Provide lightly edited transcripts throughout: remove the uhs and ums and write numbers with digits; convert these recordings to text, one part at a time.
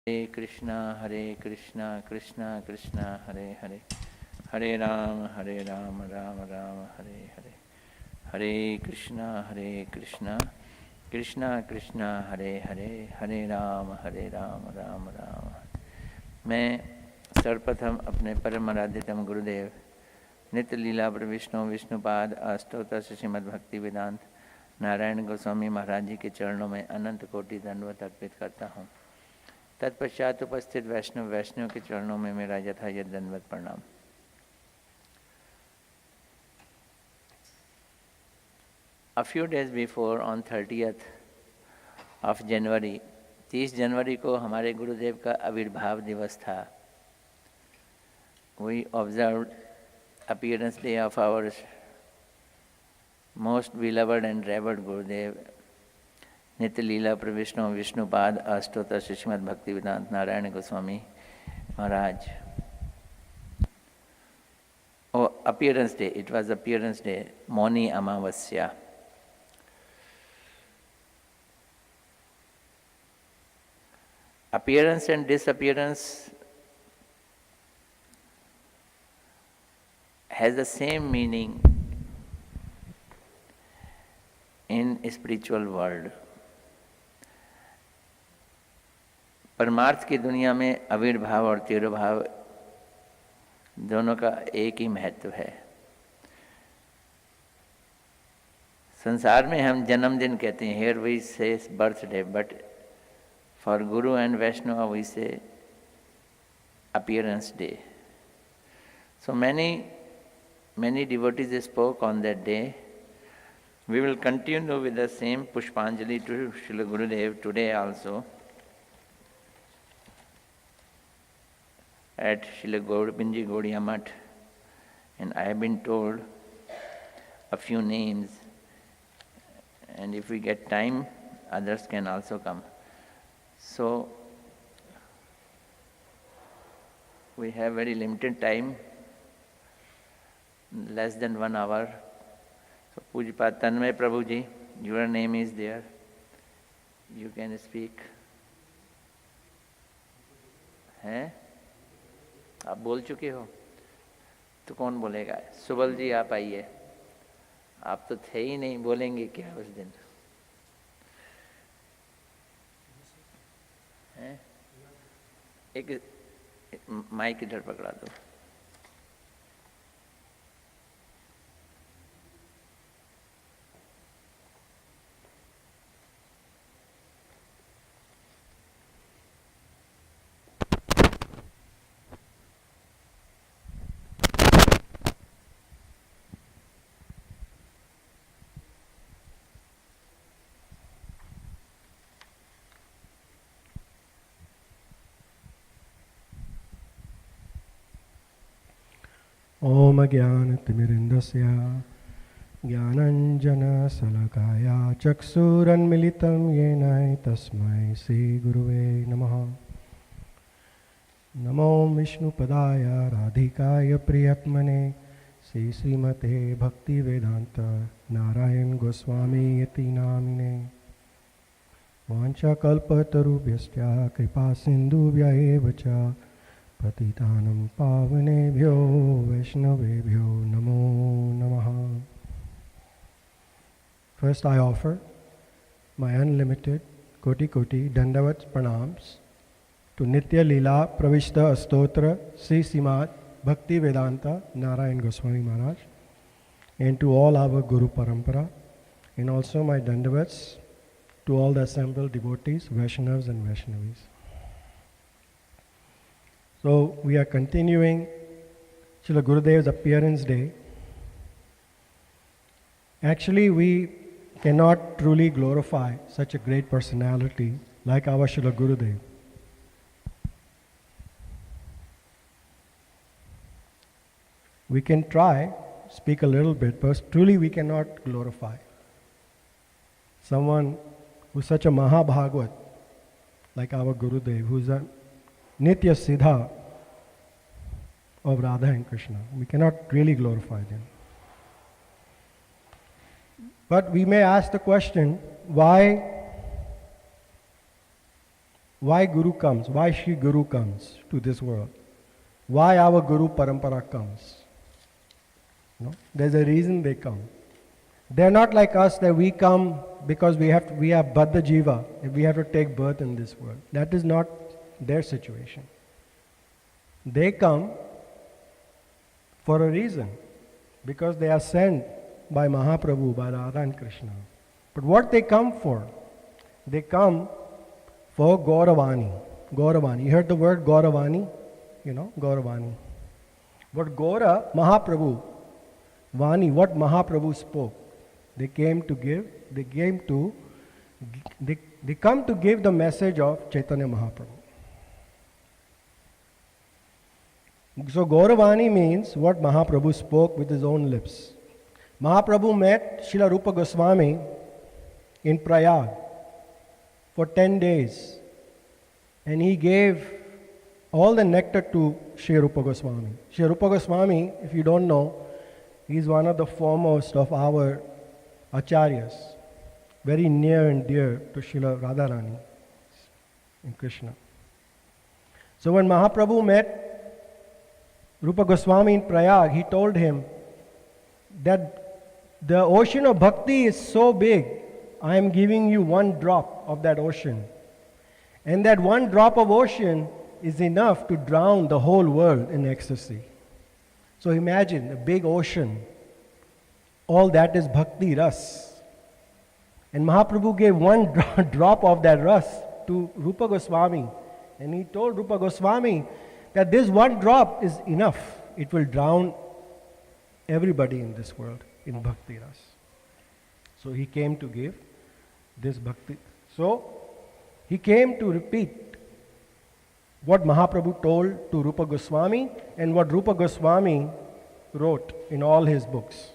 कृष्णा कृष्णा कृष्णा हरे हरे, हरे राम राम राम हरे हरे, हरे कृष्णा कृष्णा कृष्णा हरे हरे, हरे राम राम राम। मैं सर्वप्रथम अपने परम आराध्यतम गुरुदेव नित्य लीला पर विष्णुपाद अष्टोत्तर श्रीमद् भक्ति वेदांत नारायण गोस्वामी महाराज जी के चरणों में अनंत कोटि दंडवत अर्पित करता हूँ। तत्पश्चात उपस्थित वैष्णव के चरणों में मेरा यथायथ दंडवत प्रणाम। A few days before, on 30th of January, 30 जनवरी को हमारे गुरुदेव का आविर्भाव दिवस था। We observed appearance day of our most beloved and revered Gurudev, नित्य लीला पर विष्णुपाद अष्टोत्तर श्रीमद् भक्ति वेदांत नारायण गोस्वामी महाराज। Oh, appearance day, it was appearance day, Moni Amavasya. Appearance and disappearance has the same meaning in spiritual world. परमार्थ की दुनिया में आविर्भाव और तिरोभाव दोनों का एक ही महत्व है। संसार में हम जन्मदिन कहते हैं, here we say birthday, but for Guru and Vaishnava we say appearance day. So many devotees spoke on that day. We will continue with the same Pushpanjali to Srila Gurudev today also at Srila Gopinji Gaudiya Math, and I have been told a few names, and if we get time, others can also come. So, we have very limited time, less than 1 hour. So, Pujapad Tanmay Prabhuji, your name is there. You can speak. हैं? आप बोल चुके हो तो कौन बोलेगा? सुबल जी आप आइए। आप तो थे ही नहीं, बोलेंगे क्या उस दिन? हैं? एक माइक इधर पकड़ा दो। ओम ज्ञानतिमिरिन्दस्य ज्ञानञ्जनशलाकया चक्षुरुन्मिलितं येन तस्मै श्रीगुरुवे नमः। नमो विष्णुपदाय राधिकाय प्रियत्मने श्रीमते भक्तिवेदान्त नारायण गोस्वामी यति नामिने। वाञ्छाकल्पतरुभ्यश्च कृपासिन्धुभ्य एव च पतितानं पावनेभ्यो वैष्णवेभ्यो नमो नमः। First I offer my unlimited koti dandavat pranams to Nitya Leela Pravishta Astotra Sri Srimad Bhakti Vedanta Narayan Goswami Maharaj, and to all our Guru Parampara, and also my dandavats to all the assembled devotees, Vaishnavas and Vaishnavis. So we are continuing Srila Gurudev's appearance day. Actually, we cannot truly glorify such a great personality like our Srila Gurudev. We can try, speak a little bit, but truly we cannot glorify someone who's such a Mahabhagavat like our Gurudev, who's a Nitya Siddha of Radha and Krishna. We cannot really glorify them. But we may ask the question, why, in such a Mahabhagavat, like our Gurudev, who's a Nitya Siddha of Radha and Krishna, we cannot really glorify them. But we may ask the question, why, in such a Mahabhagavat, like our Gurudev, who's a Nitya Siddha of Radha and Krishna, we cannot really glorify them. why Guru comes, why Shri Guru comes to this world, why our Guru Parampara comes. No? There's a reason they come. They're not like us that we come because we are Baddha Jiva, and we have to take birth in this world. That is not their situation. They come for a reason, because they are sent by Mahaprabhu, by Radha and Krishna. But what they come for? They come for Gauravani. Gauravani. You heard the word Gauravani? You know, Gauravani. What Gaura, Mahaprabhu, Vani, what Mahaprabhu spoke, they come to give the message of Chaitanya Mahaprabhu. So Gauravani means what Mahaprabhu spoke with his own lips. Mahaprabhu met Srila Rupa Goswami in Prayag for 10 days, and he gave all the nectar to Sri Rupa Goswami. Sri Rupa Goswami, if you don't know, he is one of the foremost of our acharyas, very near and dear to Srila Radharani and Krishna. So when Mahaprabhu met Rupa Goswami in Prayag, he told him that the ocean of bhakti is so big, I am giving you one drop of that ocean. And that one drop of ocean is enough to drown the whole world in ecstasy. So imagine a big ocean, all that is bhakti ras. And Mahaprabhu gave one drop of that ras to Rupa Goswami. And he told Rupa Goswami that this one drop is enough. It will drown everybody in this world in bhakti ras. So he came to give this bhakti. So he came to repeat what Mahaprabhu told to Rupa Goswami and what Rupa Goswami wrote in all his books.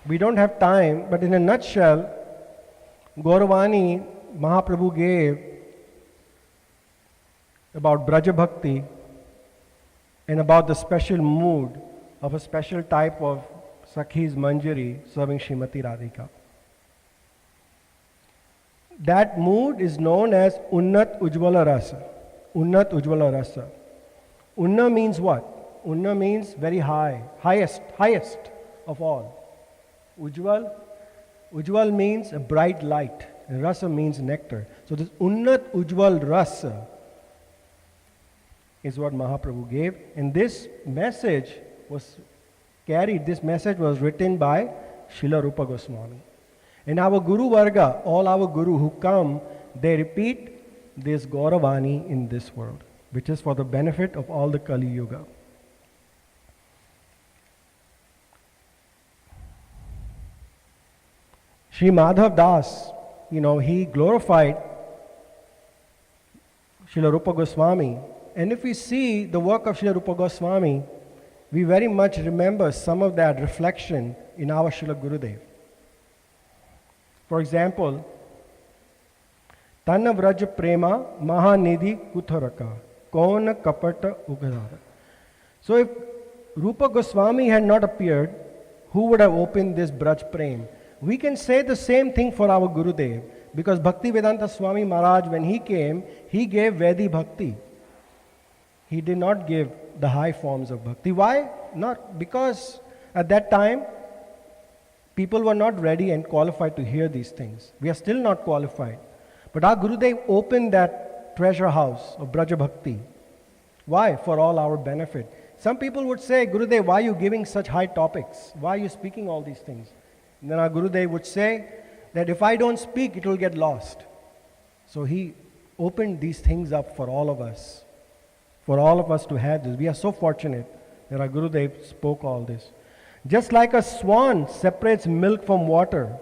We don't have time, but in a nutshell, Gauravani Mahaprabhu gave about Braja Bhakti and about the special mood of a special type of Sakhi's Manjari serving Srimati Radhika. That mood is known as Unnat Ujjvala Rasa. Unnat Ujjvala Rasa. Unna means what? Unna means very high, highest of all. Ujjwal means a bright light, and Rasa means nectar. So this Unnat Ujjwal Rasa is what Mahaprabhu gave, and this message was written by Srila Rupa Goswami. And our Guru Varga, all our Guru who come, they repeat this Gauravani in this world, which is for the benefit of all the Kali Yuga. Sri Madhav Das, he glorified Srila Rupa Goswami. And if we see the work of Srila Rupa Goswami, we very much remember some of that reflection in our Srila Gurudev. For example, Tanna Vraja Prema Mahanidhi Kutharaka Kona Kapata Ugadara. So if Rupa Goswami had not appeared, who would have opened this Braj Prem? We can say the same thing for our Gurudev, because Bhaktivedanta Swami Maharaj, when he came, he gave Vedi Bhakti. He did not give the high forms of bhakti. Why? Not because at that time people were not ready and qualified to hear these things. We are still not qualified. But our Gurudev opened that treasure house of Braja Bhakti. Why? For all our benefit. Some people would say, Gurudev, why are you giving such high topics? Why are you speaking all these things? And then our Gurudev would say that if I don't speak, it will get lost. So he opened these things up for all of us to have this. We are so fortunate that our Gurudev spoke all this. Just like a swan separates milk from water,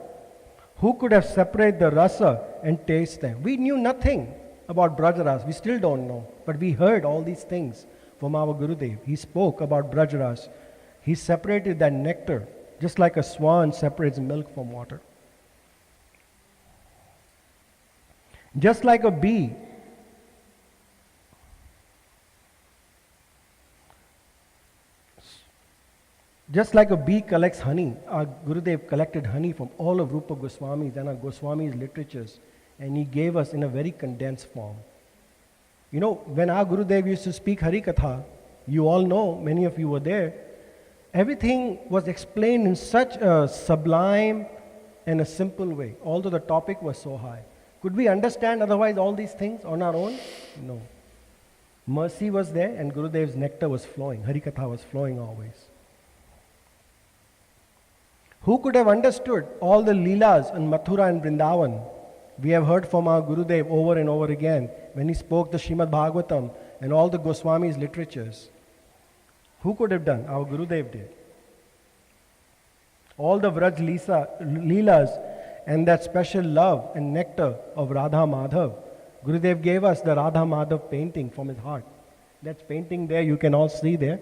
who could have separated the rasa and taste them? We knew nothing about Brajras. We still don't know. But we heard all these things from our Gurudev. He spoke about Brajras. He separated that nectar, just like a swan separates milk from water. Just like a bee collects honey, our Gurudev collected honey from all of Rupa Goswami's and our Goswami's literatures, and he gave us in a very condensed form. You know, when our Gurudev used to speak Harikatha, you all know, many of you were there, everything was explained in such a sublime and a simple way, although the topic was so high. Could we understand otherwise all these things on our own? No. Mercy was there and Gurudev's nectar was flowing, Harikatha was flowing always. Who could have understood all the Leelas in Mathura and Vrindavan? We have heard from our Gurudev over and over again when he spoke the Srimad Bhagavatam and all the Goswamis' literatures. Who could have done? Our Gurudev did. All the Vraj Leelas and that special love and nectar of Radha Madhav. Gurudev gave us the Radha Madhav painting from his heart. That painting there, you can all see there.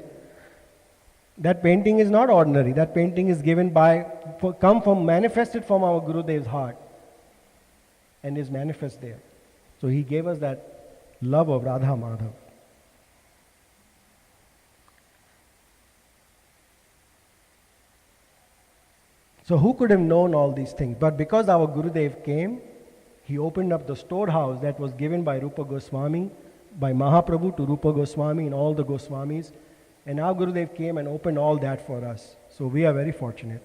That painting is not ordinary. That painting is manifested from our Gurudev's heart and is manifest there. So he gave us that love of Radha Madhav. So who could have known all these things? But because our Gurudev came, he opened up the storehouse that was given by Rupa Goswami, by Mahaprabhu to Rupa Goswami and all the Goswamis. And our Gurudev came and opened all that for us. So we are very fortunate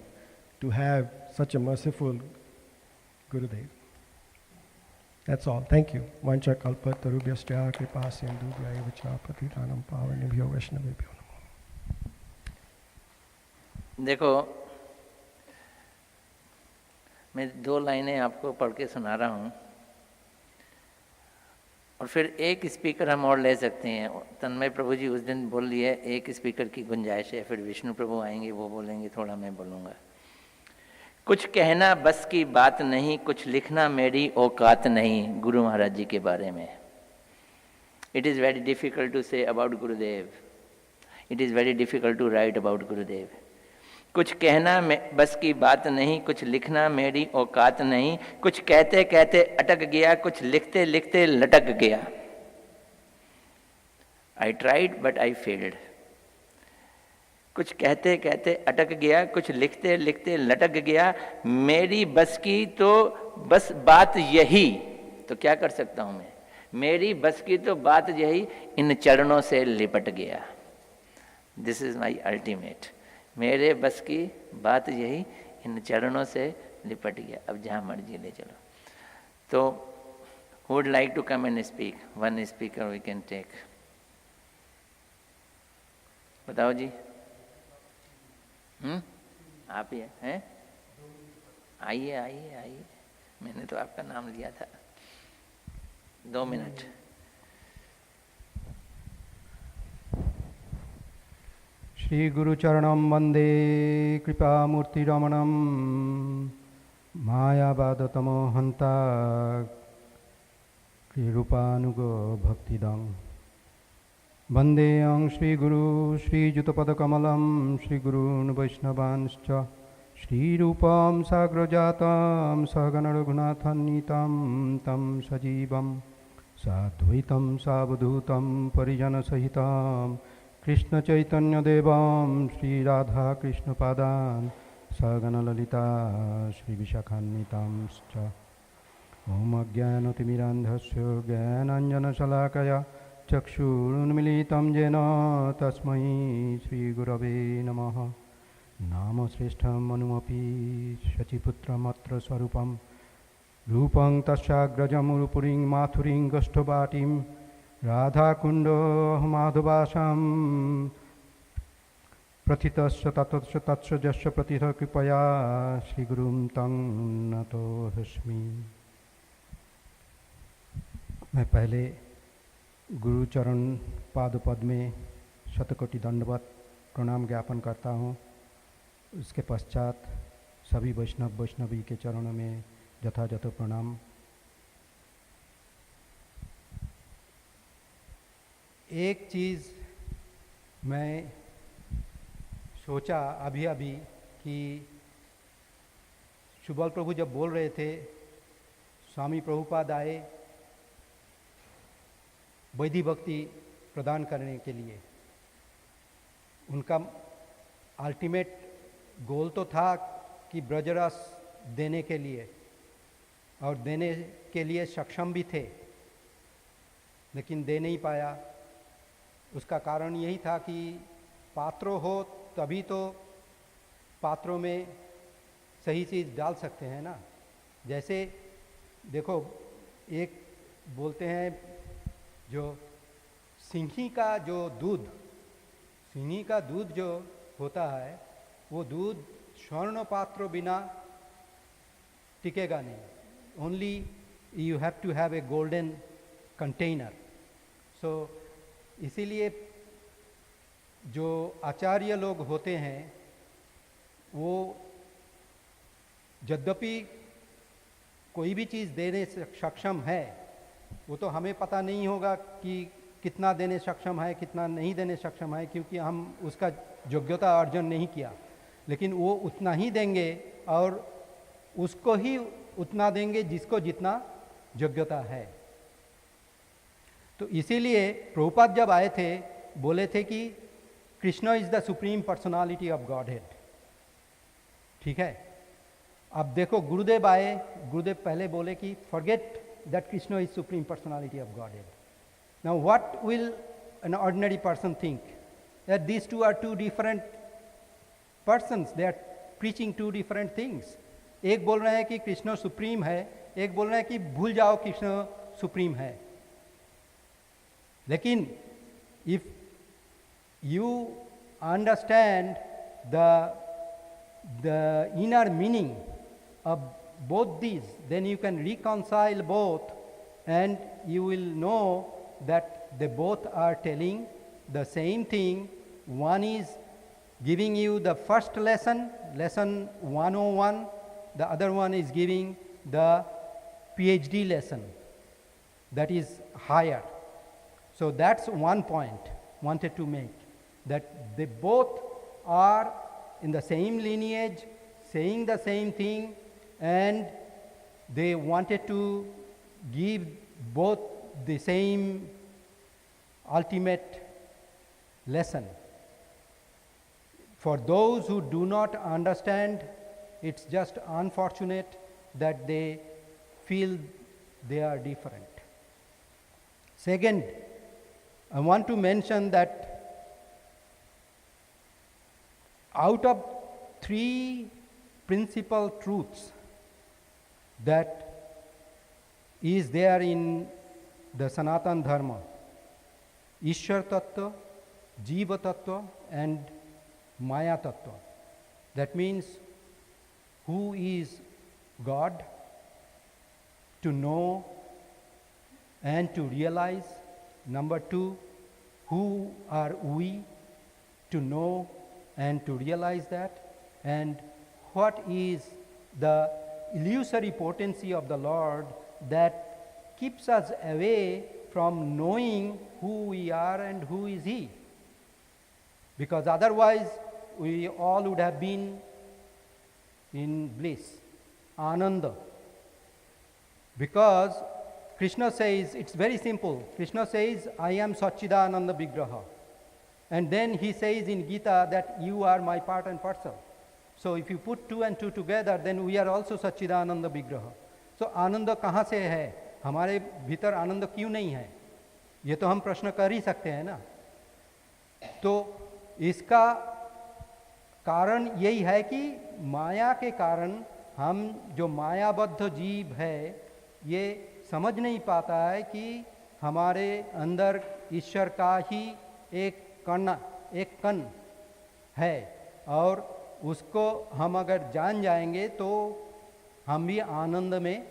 to have such a merciful Gurudev. That's all. Thank you. Vancha kalpa tarubhyasya kripa sindhubhya vacha patitanam pavanebhyo vaishnavebhyo namo. देखो, मैं 2 लाइनें आपको पढ़ के सुना रहा हूँ और फिर एक स्पीकर हम और ले सकते हैं। तन्मय प्रभु जी उस दिन बोल लिए एक स्पीकर की गुंजाइश है, फिर विष्णु प्रभु आएंगे, वो बोलेंगे, थोड़ा मैं बोलूँगा। कुछ कहना बस की बात नहीं, कुछ लिखना मेरी औकात नहीं, गुरु महाराज जी के बारे में। It is very difficult to say about Gurudev, it is very difficult to write about Gurudev. कुछ कहना बस की बात नहीं, कुछ लिखना मेरी औकात नहीं, कुछ कहते कहते अटक गया, कुछ लिखते लिखते लटक गया। I tried but I failed. कुछ कहते कहते अटक गया, कुछ लिखते लिखते लटक गया, मेरी बस की तो बस बात यही, तो क्या कर सकता हूँ मैं, मेरी बस की तो बात यही, इन चरणों से लिपट गया। This is my ultimate. मेरे बस की बात यही, इन चरणों से लिपट गया, अब जहाँ मर्जी ले चलो। तो who would like to come and speak? One speaker we can take. बताओ जी। आप ही हैं? आइए आइए आइए, मैंने तो आपका नाम लिया था। 2 मिनट। श्री गुरुचरणं वंदे कृपामूर्तिरमणं मायावादतमो हन्ता कृरूपानुगो भक्तिदं वन्देऽहं श्रीगुरु श्रीयुतपदकमलं श्रीगुरून् वैष्णवांश्च श्रीरूपं साग्रजातं सहगणरघुनाथान्वितं तं सजीवं साद्वैतं सावधूतं परिजनसहितं कृष्णचैतन्यदेवं श्रीराधाकृष्णपादान् सहगणललिता श्रीविशाखान्वितांश्च। ॐ अज्ञानतिमिरान्धस्य ज्ञानाञ्जनशलाकया चक्षुरुन्मीलितं येन तस्मै श्रीगुरवे नमः। नामश्रेष्ठमनुमपि शचीपुत्रमत्र स्वरूपं रूपं तस्याग्रजमुरुपुरीं माथुरीं गष्ठवाटीं राधाकुण्डो माधवासां प्रथितस्य ततस्य तत्स्य जस्य प्रतिथ कृपया श्रीगुरुं तं नतोऽस्मि। मैं पहले गुरुचरण पादपद में शतकोटि दंडवत प्रणाम ज्ञापन करता हूँ। उसके पश्चात सभी वैष्णवी के चरणों में यथायथ प्रणाम। एक चीज़ मैं सोचा अभी कि सुबल प्रभु जब बोल रहे थे, स्वामी प्रभुपाद आए वैधि भक्ति प्रदान करने के लिए। उनका अल्टीमेट गोल तो था कि ब्रजरस देने के लिए, और देने उसके लिए सक्षम भी थे, लेकिन दे नहीं पाया। उसका कारण यही था कि पात्र हो तभी तो पात्रों में सही चीज़ डाल सकते हैं ना। जैसे देखो, एक बोलते हैं जो सिंही का दूध जो होता है, वो दूध स्वर्ण पात्र बिना टिकेगा नहीं। Only you have to have a golden container. So इसीलिए जो आचार्य लोग होते हैं वो यद्यपि कोई भी चीज़ देने से सक्षम है, वो तो हमें पता नहीं होगा कि कितना देने सक्षम है कितना नहीं देने सक्षम है, क्योंकि हम उसका योग्यता अर्जन नहीं किया। लेकिन वो उतना ही देंगे और उसको ही उतना देंगे जिसको जितना योग्यता है। तो इसीलिए प्रभुपाद जब आए थे बोले थे कि Krishna is the supreme personality of God head. ठीक है, अब देखो गुरुदेव आए, गुरुदेव पहले बोले कि forget that Krishna is supreme personality of godhead. Now what will an ordinary person think? That these two are two different persons, they are preaching to different things. एक बोल रहे हैं कि कृष्ण सुप्रीम है, एक बोल रहे हैं कि भूल जाओ कृष्ण सुप्रीम है। लेकिन if you understand the inner meaning of both these, then you can reconcile both and you will know that they both are telling the same thing. One is giving you the first lesson 101, the other one is giving the PhD lesson that is higher. So that's one point wanted to make, that they both are in the same lineage, saying the same thing, and they wanted to give both the same ultimate lesson. For those who do not understand, it's just unfortunate that they feel they are different. Second, I want to mention that out of three principal truths that is there in the Sanatan Dharma, Ishwar Tattva, Jiva Tattva and Maya Tattva. That means who is God, to know and to realize. Number two, who are we, to know and to realize that. And what is the illusory potency of the Lord that keeps us away from knowing who we are and who is He. Because otherwise we all would have been in bliss, Ananda. Because Krishna says, it's very simple. Krishna says, I am Satchidananda Vigraha. And then he says in Gita that you are my part and parcel. So if you put two and two together, then we are also Satchidananda Vigraha. So आनंद कहाँ से है? हमारे भीतर आनंद क्यों नहीं है? ये तो हम प्रश्न कर ही सकते हैं ना। तो इसका कारण यही है कि माया के कारण हम जो मायाबद्ध जीव है ये समझ नहीं पाता है कि हमारे अंदर ईश्वर का ही एक कण है, और उसको हम अगर जान जाएंगे तो हम भी आनंद में,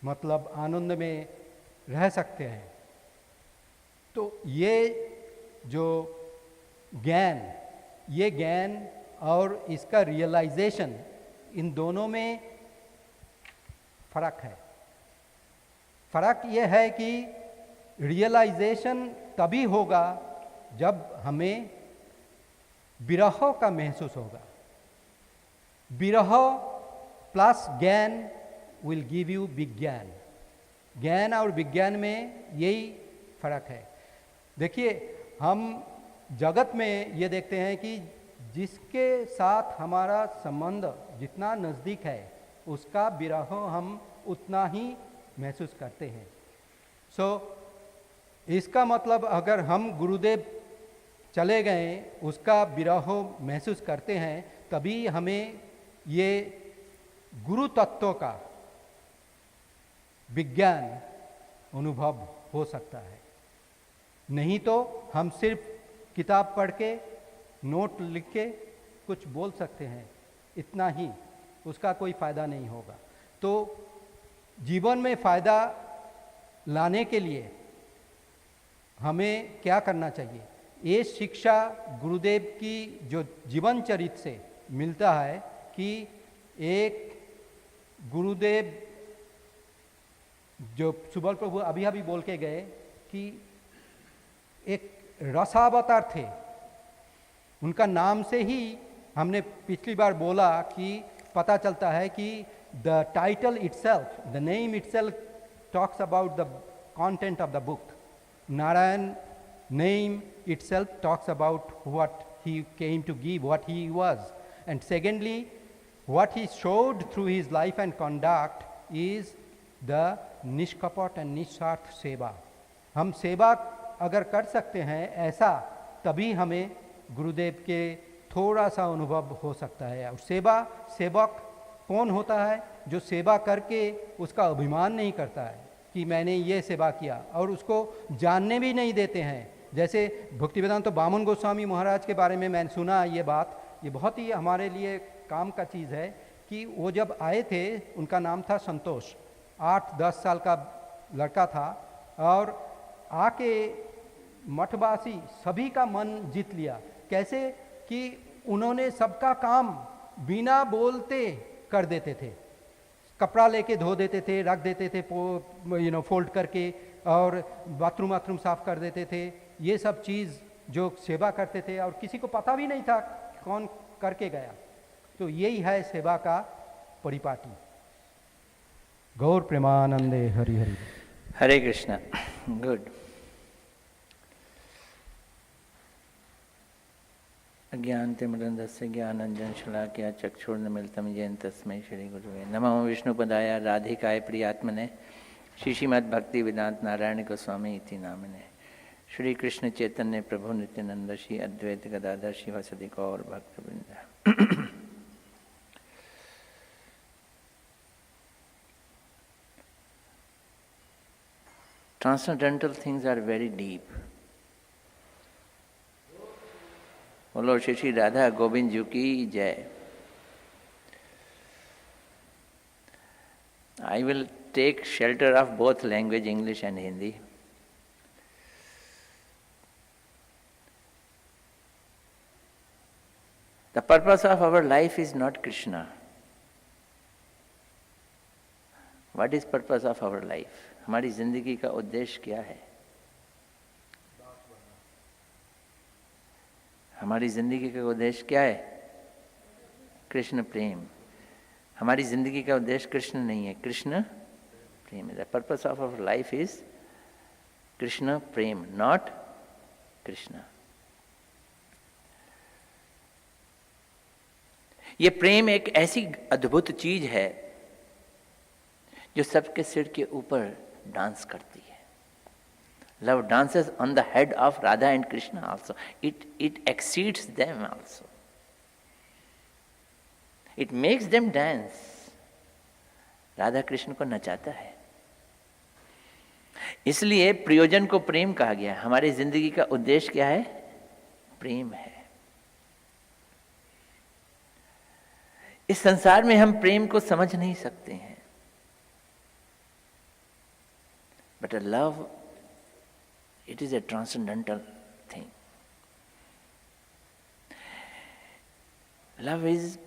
मतलब आनंद में रह सकते हैं। तो ये जो ज्ञान, ये ज्ञान और इसका रियलाइजेशन, इन दोनों में फर्क है। फर्क ये है कि रियलाइजेशन तभी होगा जब हमें विरह का महसूस होगा। विरह प्लस ज्ञान विल गिव यू विज्ञान। ज्ञान और विज्ञान में यही फर्क है। देखिए, हम जगत में ये देखते हैं कि जिसके साथ हमारा संबंध जितना नज़दीक है उसका विरह हम उतना ही महसूस करते हैं। सो इसका मतलब अगर हम गुरुदेव चले गए उसका विरह महसूस करते हैं, तभी हमें ये गुरु तत्व का विज्ञान अनुभव हो सकता है। नहीं तो हम सिर्फ किताब पढ़ के नोट लिख के कुछ बोल सकते हैं, इतना ही, उसका कोई फ़ायदा नहीं होगा। तो जीवन में फ़ायदा लाने के लिए हमें क्या करना चाहिए? ये शिक्षा गुरुदेव की जो जीवन चरित्र से मिलता है कि एक गुरुदेव जो सुबल प्रभु अभी अभी बोल के गए कि एक रसावतार थे, उनका नाम से ही हमने पिछली बार बोला कि पता चलता है कि the title itself, the name itself talks about the content of the book. Narayan name itself talks about what he came to give, what he was. And secondly, what he showed through his life and conduct is the निष्कपट and निस्वार्थ सेवा. हम सेवा अगर कर सकते हैं ऐसा, तभी हमें गुरुदेव के थोड़ा सा अनुभव हो सकता है. और सेवक कौन होता है? जो सेवा करके उसका अभिमान नहीं करता है कि मैंने ये सेवा किया, और उसको जानने भी नहीं देते हैं. जैसे भक्तिवेदांत तो बामन गोस्वामी महाराज के बारे में मैंने सुना ये बात, ये बहुत ही हमारे लिए काम का चीज़ है कि वो जब आए थे, उनका नाम था संतोष, 8-10 साल का लड़का था, और आके मठवासी सभी का मन जीत लिया. कैसे कि उन्होंने सबका काम बिना बोलते कर देते थे. कपड़ा लेके धो देते थे, रख देते थे फोल्ड करके, और बाथरूम साफ कर देते थे. ये सब चीज़ जो सेवा करते थे, और किसी को पता भी नहीं था कौन करके गया. तो यही है सेवा का परिपाटी. गौर प्रेमानंदे हरि हरि. हरे कृष्णा. गुड. अज्ञानतिमिरन्धस्य ज्ञानाञ्जन शलाकया चक्षुर्न्मीलितं येन तस्मै श्रीगुरुवे नमः. विष्णुपदाय राधिकाय प्रियात्मने श्रीमद्भक्ति वेदांत नारायण गोस्वामी इति नामिने. श्री कृष्ण चैतन्य प्रभु नित्यानंद श्री अद्वैत गदाधर शिवासदि गौर भक्तवृंद. Transcendental things are very deep. बोलो श्री श्री राधा गोविंद जी की जय. I will take shelter of both language, English and Hindi. The purpose of our life is not Krishna. What is purpose of our life? हमारी जिंदगी का उद्देश्य क्या है? हमारी जिंदगी का उद्देश्य क्या है? कृष्ण प्रेम. हमारी जिंदगी का उद्देश्य कृष्ण नहीं है, कृष्ण प्रेम. The purpose of our life is Krishna prem, not Krishna. ये प्रेम एक ऐसी अद्भुत चीज है जो सबके सिर के ऊपर डांस करती है. Love dances on the head of Radha and Krishna also. It exceeds them also. It makes them dance. Radha Krishna को नचाता है. इसलिए प्रयोजन को प्रेम कहा गया है. हमारी जिंदगी का उद्देश्य क्या है? प्रेम है. इस संसार में हम प्रेम को समझ नहीं सकते हैं. But a love, it is a transcendental thing. Love is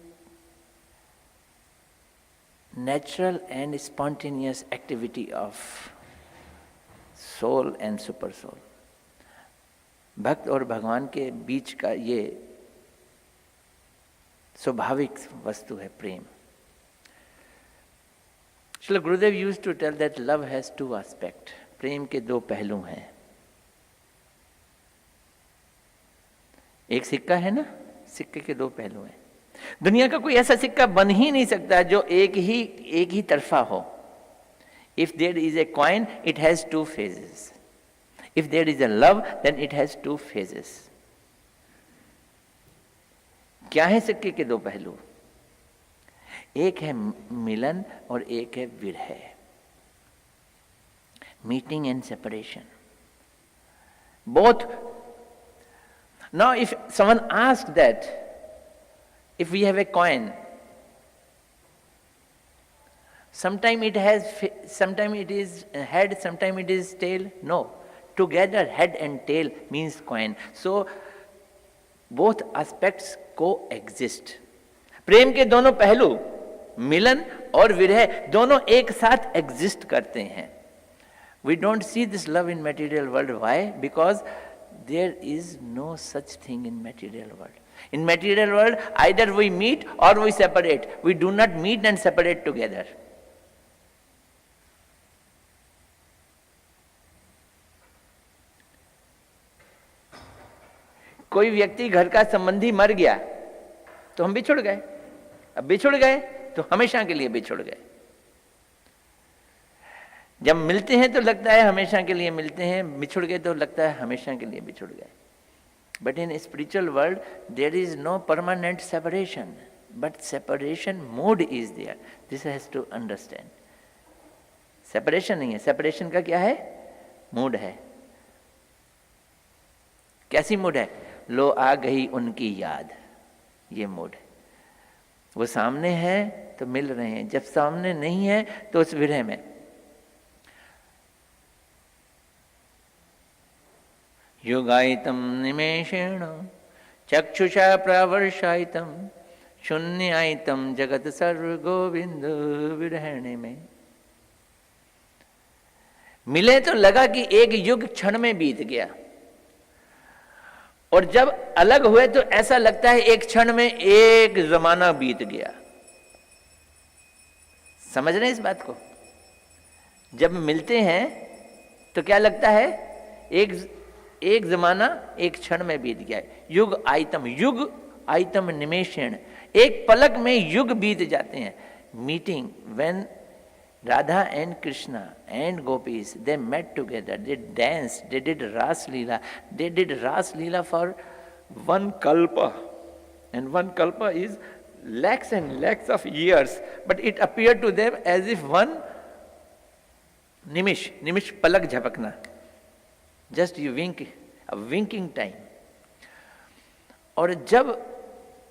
natural and spontaneous activity of soul and super soul. भक्त और भगवान के बीच का ये स्वाभाविक वस्तु है प्रेम. Srila Gurudev used to tell that love has two aspects. प्रेम के दो पहलू हैं. एक सिक्का है ना, सिक्के के दो पहलू हैं. दुनिया का कोई ऐसा सिक्का बन ही नहीं सकता जो एक ही तरफा हो. If there is a coin, it has two phases. If there is a love, then it has two phases. क्या है सिक्के के दो पहलू? एक है मिलन और एक है विरह. Meeting and separation. Both. Now, if someone asks that, if we have a coin, sometime it is head, sometime it is tail. No. Together, head and tail means coin. So, both aspects coexist. प्रेम के दोनों पहलू, मिलन और विरह, दोनों एक साथ exist करते हैं. We don't see this love in material world. Why? Because there is no such thing in material world. In material world, either we meet or we separate. We do not meet and separate together. कोई व्यक्ति घर का संबंधी मर गया तो हम बिछुड़ गए. अब बिछुड़ गए तो हमेशा के लिए बिछुड़ गए. जब मिलते हैं तो लगता है हमेशा के लिए मिलते हैं, बिछुड़ गए तो लगता है हमेशा के लिए बिछुड़ गए. But in spiritual world, there is no permanent separation, but separation mood is there. This has to understand. Separation नहीं है. Separation का क्या है? मूड है. कैसी मूड है? लो आ गई उनकी याद, ये मूड है. वो सामने है तो मिल रहे हैं, जब सामने नहीं है तो उस विरह में. युगायितं निमेषेण चक्षुषा प्रवर्षायितं शून्यायितं जगत सर्व गोविंद विरहणे में. मिले तो लगा कि एक युग क्षण में बीत गया, और जब अलग हुए तो ऐसा लगता है एक क्षण में एक जमाना बीत गया. समझ रहे हैं इस बात को? जब मिलते हैं तो क्या लगता है? एक जमाना एक क्षण में बीत गया. युग आयतम निमेषेण, एक पलक में युग बीत जाते हैं. Meeting, when Radha and Krishna and gopis, they met together, they danced, they did Ras Leela. They did Ras Leela for one kalpa, and one kalpa is lakhs and lakhs of years, but it appeared to them as if one nimish palak jhapakna, just you wink, a winking time. और जब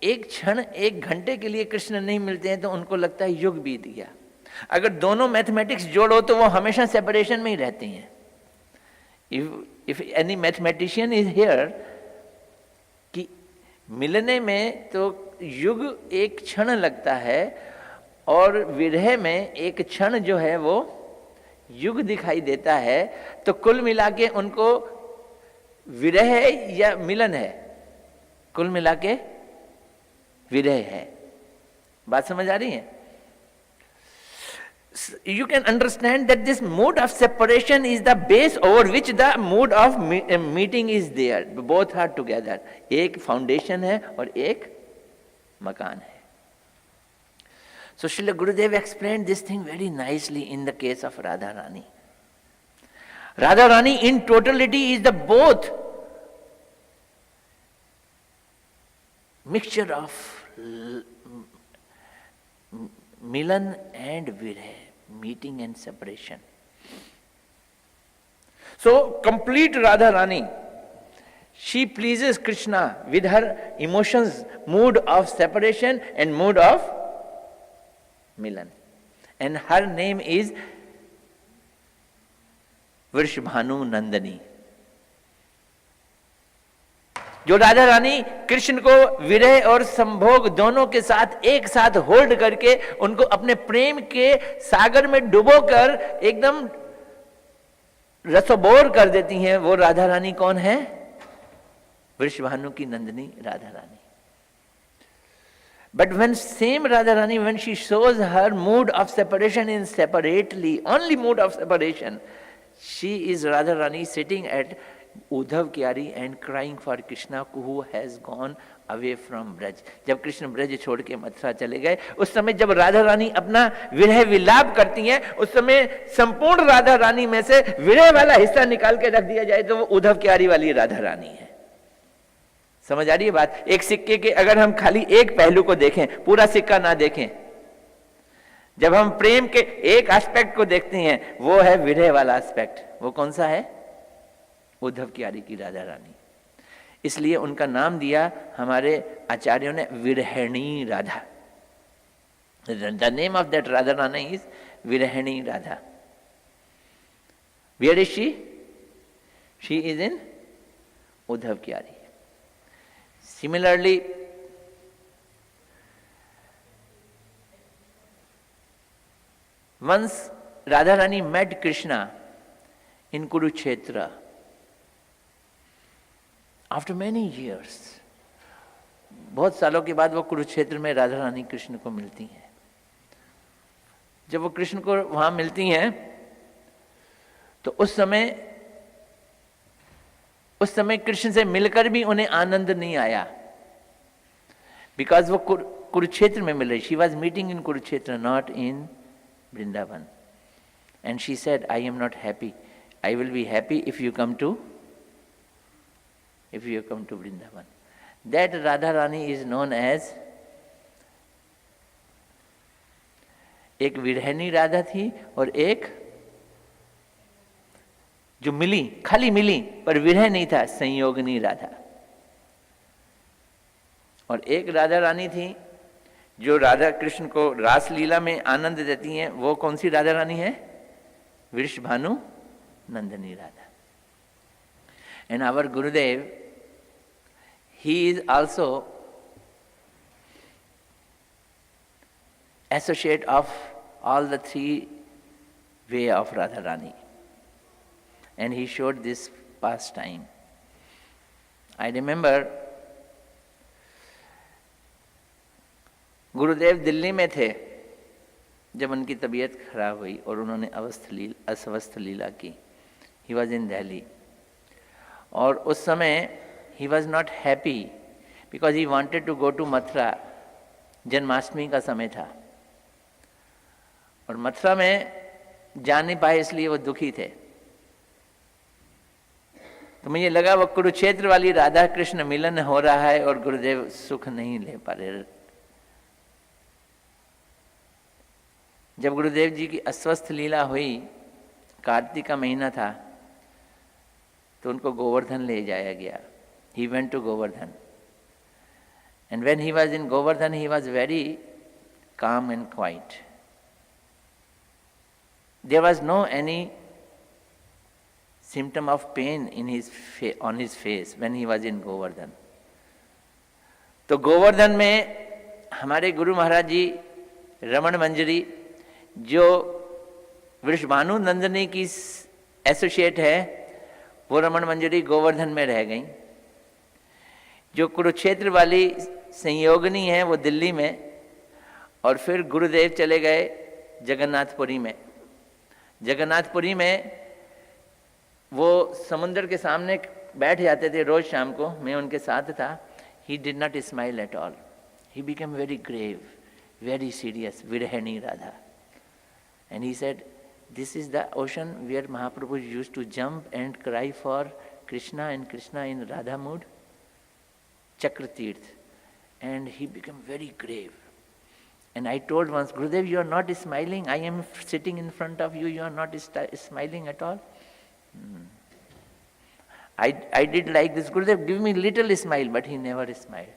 एक क्षण एक घंटे के लिए कृष्ण नहीं मिलते हैं तो उनको लगता है युग बीत गया. अगर दोनों मैथमेटिक्स जोड़ो तो वो हमेशा सेपरेशन में ही रहते हैं. If any mathematician is here, कि मिलने में तो युग एक क्षण लगता है और विरह में एक क्षण जो है वो युग दिखाई देता है, तो कुल मिला के उनको विरह है या मिलन है? कुल मिला के विरह है. बात समझ आ रही है? You can understand that this mood of separation is the base over which the mood of meeting is there. Both are together. एक foundation है और एक मकान है. So Srila Gurudev explained this thing very nicely in the case of Radha Rani. Radha Rani in totality is the both mixture of milan and virah, meeting and separation. So complete Radha Rani, she pleases Krishna with her emotions, mood of separation and mood of milan. And her name is Vrishabhanu Nandani. जो राधा रानी कृष्ण को विरह और संभोग दोनों के साथ एक साथ होल्ड करके उनको अपने प्रेम के सागर में डुबोकर एकदम रसोबोर कर देती हैं, वो राधा रानी कौन है? वृषभानु की Nandini Radha Rani. But when same Radha Rani, when she shows her mood of separation in separately, only mood of separation, she is Radha Rani sitting at Uddhav Kyari and crying for Krishna who has gone away from Braj. जब कृष्ण ब्रज छोड़ के मथुरा चले गए, उस समय जब राधा रानी अपना विरह विलाप करती हैं, उस समय संपूर्ण राधा रानी में से विरह वाला हिस्सा निकाल के रख दिया जाए तो वो उद्धव क्यारी वाली राधा रानी है। समझ आ रही है बात? एक सिक्के के अगर हम खाली एक पहलू को देखें, पूरा सिक्का ना देखें, जब हम प्रेम के एक एस्पेक्ट को देखते हैं, वो है विरह वाला एस्पेक्ट। वो कौन सा है? उद्धव क्यारी की राधा रानी। इसलिए उनका नाम दिया हमारे आचार्यों ने Virahini Radha. The name of that Radha Rani is Virahini Radha. Where is she? She is in Uddhav Kyari. Similarly, once Radharani met Krishna in Kurukshetra after many years, बहुत सालों के बाद वो कुरुक्षेत्र में राधा रानी कृष्ण को मिलती हैं। जब वो कृष्ण को वहां मिलती हैं तो उस समय कृष्ण से मिलकर भी उन्हें आनंद नहीं आया, बिकॉज वो कुरुक्षेत्र में मिल रही। She was meeting in Kurukshetra, not in Vrindavan. And she said, I am not happy. I will be happy if you come to Vrindavan. That Radha Rani is known as, एक विरहिणी राधा थी और एक जो मिली, खाली मिली पर विरह नहीं था, संयोगनी राधा। और एक राधा रानी थी जो राधा कृष्ण को रास लीला में आनंद देती हैं। वो कौन सी राधा रानी है? Vrishabhanu Nandini Radha. And our Gurudev, he is also associate of all the three way of Radha Rani, and he showed this past time. I remember गुरुदेव दिल्ली में थे जब उनकी तबीयत खराब हुई और उन्होंने अस्वस्थ लीला की। ही वॉज इन दिल्ली, और उस समय he was not happy because he wanted to go to Mathura. Janmashtami का समय था और मथुरा में जा नहीं पाए, इसलिए वो दुखी थे। तो मुझे लगा वो कुरुक्षेत्र वाली राधा कृष्ण मिलन हो रहा है और गुरुदेव सुख नहीं ले पा रहे। जब गुरुदेव जी की अस्वस्थ लीला हुई, कार्तिक का महीना था, तो उनको गोवर्धन ले जाया गया। He went to Govardhan, and when he was in Govardhan he was very calm and quiet. There was no any symptom of pain in on his face when he was in Govardhan. तो गोवर्धन में हमारे गुरु महाराज जी रमण मंजरी, जो वृषभानु नंदनी की एसोसिएट है, वो रमण मंजरी गोवर्धन में रह गई। जो कुरुक्षेत्र वाली संयोगनी है वो दिल्ली में, और फिर गुरुदेव चले गए जगन्नाथपुरी में। जगन्नाथपुरी में वो समुद्र के सामने बैठ जाते थे रोज शाम को, मैं उनके साथ था। He did not smile at all, he become very grave, very serious, Virahini Radha. And he said, this is the ocean where Mahaprabhu used to jump and cry for Krishna, and Krishna in Radha mood, Chakra Tirth. And he became very grave. And I told once, Gurudev, you are not smiling. I am sitting in front of you. You are not smiling at all. I did like this. Gurudev, give me little smile, but he never smiled.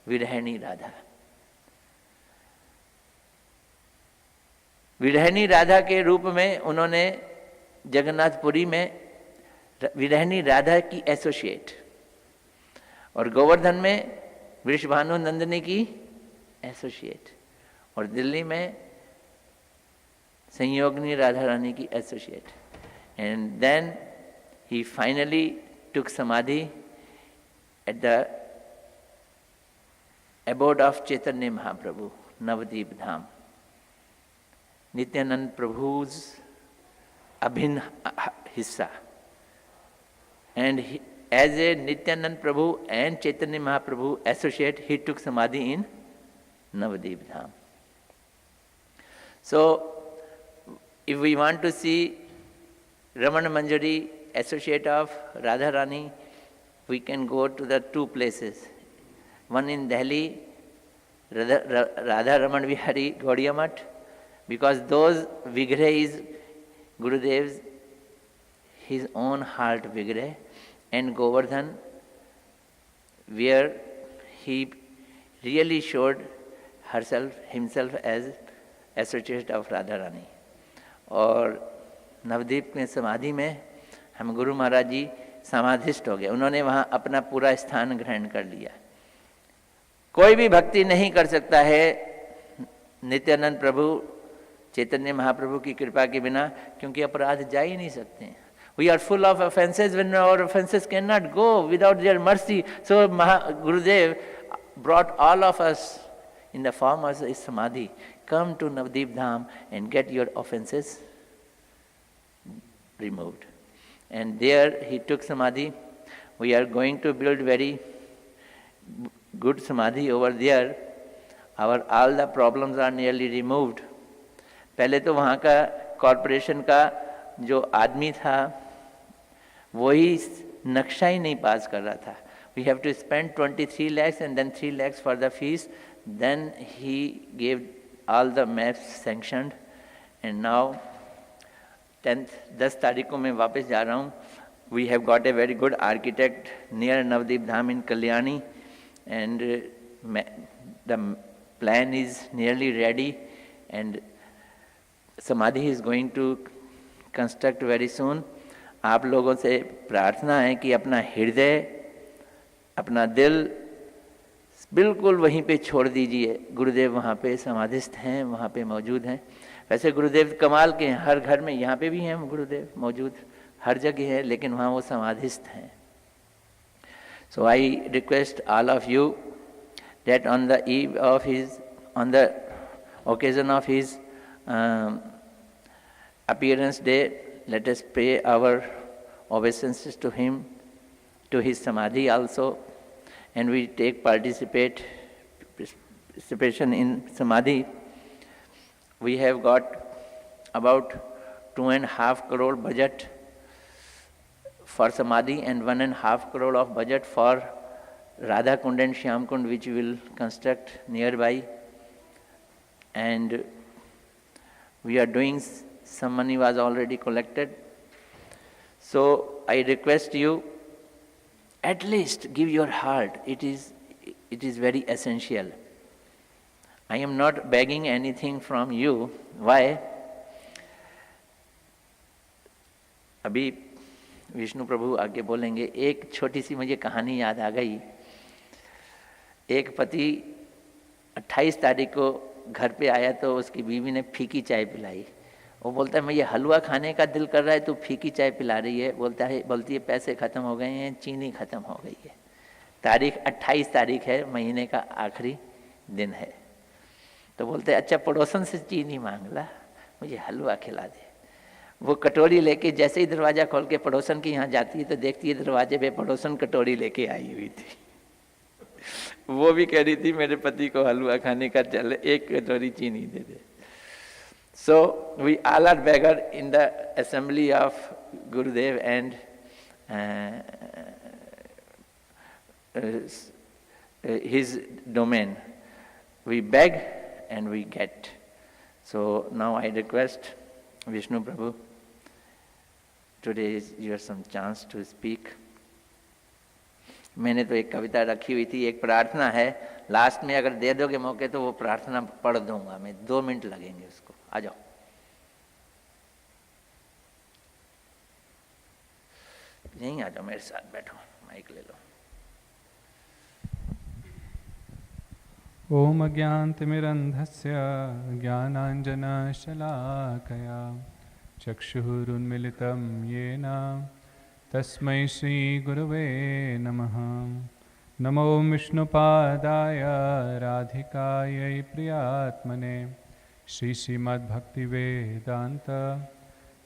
Virahini Radha. Virahini Radha के रूप में उन्होंने जगन्नाथपुरी में विरहिणी राधा की associate, और गोवर्धन में वृषभानु नंदनी की associate, और दिल्ली में संयोगनी राधा रानी की associate. And then he finally took samadhi at the abode of Chaitanya Mahaprabhu, Navadip Dham. Nityanand Prabhu's abhin hissa. And as a Nityanand Prabhu and Chaitanya Mahaprabhu associate, he took samadhi in Navadip Dham. So, if we want to see Ramana Manjari, associate of Radharani, we can go to the two places. One in Delhi, Radha Raman Vihari Gaudiya Math, because those Vigraha is Gurudev's his own heart Vigraha, and Govardhan, where he really showed himself as associate of Radharani. और नवदीप में समाधि में हम गुरु महाराज जी समाधिस्थ हो गए, उन्होंने वहाँ अपना पूरा स्थान ग्रहण कर लिया। कोई भी भक्ति नहीं कर सकता है नित्यानंद प्रभु चैतन्य महाप्रभु की कृपा के बिना, क्योंकि अपराध जा ही नहीं सकते हैं। We are full of offenses when our offenses cannot go without their mercy. So Gurudev brought all of us in the form of his samadhi. Come to Navadip Dham and get your offenses removed. And there he took samadhi. We are going to build very good samadhi over there. All the problems are nearly removed. पहले तो वहाँ का corporation का जो आदमी था वही नक्शा ही नहीं पास कर रहा था। We have to spend 23 lakhs and then 3 lakhs for the fees. Then he gave all the maps sanctioned, and now 10 तारीख को मैं वापस जा रहा हूँ। We have got a very good architect near Navadip Dham in Kalyani, and the plan is nearly ready, and Samadhi is going to construct very soon. आप लोगों से प्रार्थना है कि अपना हृदय, अपना दिल बिल्कुल वहीं पे छोड़ दीजिए। गुरुदेव वहाँ पे समाधिस्थ हैं, वहाँ पे मौजूद हैं। वैसे गुरुदेव कमाल के हैं, हर घर में, यहाँ पे भी हैं गुरुदेव मौजूद, हर जगह है, लेकिन वहाँ वो समाधिस्थ हैं। So I request all of you that on the occasion of his appearance day, let us pay our obeisances to him, to his samadhi also, and we take participation in samadhi. We have got about 2.5 crore budget for samadhi and 1.5 crore of budget for Radha Kund and Shyam Kund, which we will construct nearby. And we are doing, some money was already collected. So I request you, at least give your heart. It is very essential. I am not begging anything from you. Why? अभी विष्णु प्रभु आगे बोलेंगे। एक छोटी सी मुझे कहानी याद आ गई। एक पति 28 तारीख को घर पे आया तो उसकी बीवी ने फीकी चाय पिलाई। वो बोलता है मैं ये हलवा खाने का दिल कर रहा है, तू फीकी चाय पिला रही है। बोलती है पैसे ख़त्म हो गए हैं, चीनी ख़त्म हो गई है। तारीख 28 तारीख है, महीने का आखिरी दिन है। तो बोलते हैं अच्छा पड़ोसन से चीनी मांग ला, मुझे हलवा खिला दे। वो कटोरी लेके जैसे ही दरवाज़ा खोल के पड़ोसन के यहाँ जाती है तो देखती है दरवाजे पे पड़ोसन कटोरी लेके आई हुई थी। वो भी कह रही थी मेरे पति को हलवा खाने का चल, एक कटोरी चीनी दे दे। So we all are beggar in the assembly of Gurudev and his domain. We beg and we get. So now I request Vishnu Prabhu, today is your some chance to speak. मैंने तो एक कविता रखी हुई थी, एक प्रार्थना है, last में अगर दे दोगे मौके तो वो प्रार्थना पढ़ दूंगा मैं, 2 मिनट लगेंगे उसको। आ जाओ। यहीं आ जाओ, मेरे साथ बैठो, माइक ले लो। ओम अज्ञानतिमिरन्धस्य ज्ञानाञ्जनशलाकया चक्षुरुन्मिलितं येन तस्मै श्रीगुरवे नमः। नमो विष्णुपादाय राधिकायै प्रियात्मने श्रीश्रीमद्भक्तिवेदान्त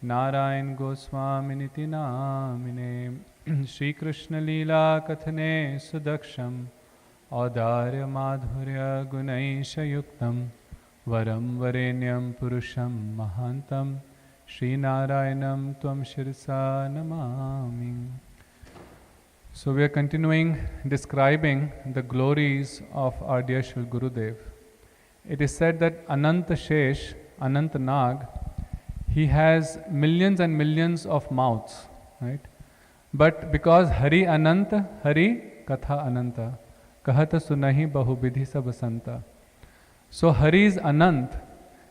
नारायण गोस्वामिनिति नामिने श्री कृष्ण लीला कथने सुदक्षम औदार्य माधुर्य गुणैशयुक्तम वरम वरेण्यम पुरुषम महांतम श्री नारायणम त्वं शिरसा Namami. So we are continuing describing the glories of our dear Shri Gurudev. It is said that Ananta Shesh, Ananta Nag, he has millions and millions of mouths, right? But because Hari Ananta, Hari Katha Ananta, Kahata Sunahi Bahubidhi Sabasanta. So Hari is Anant,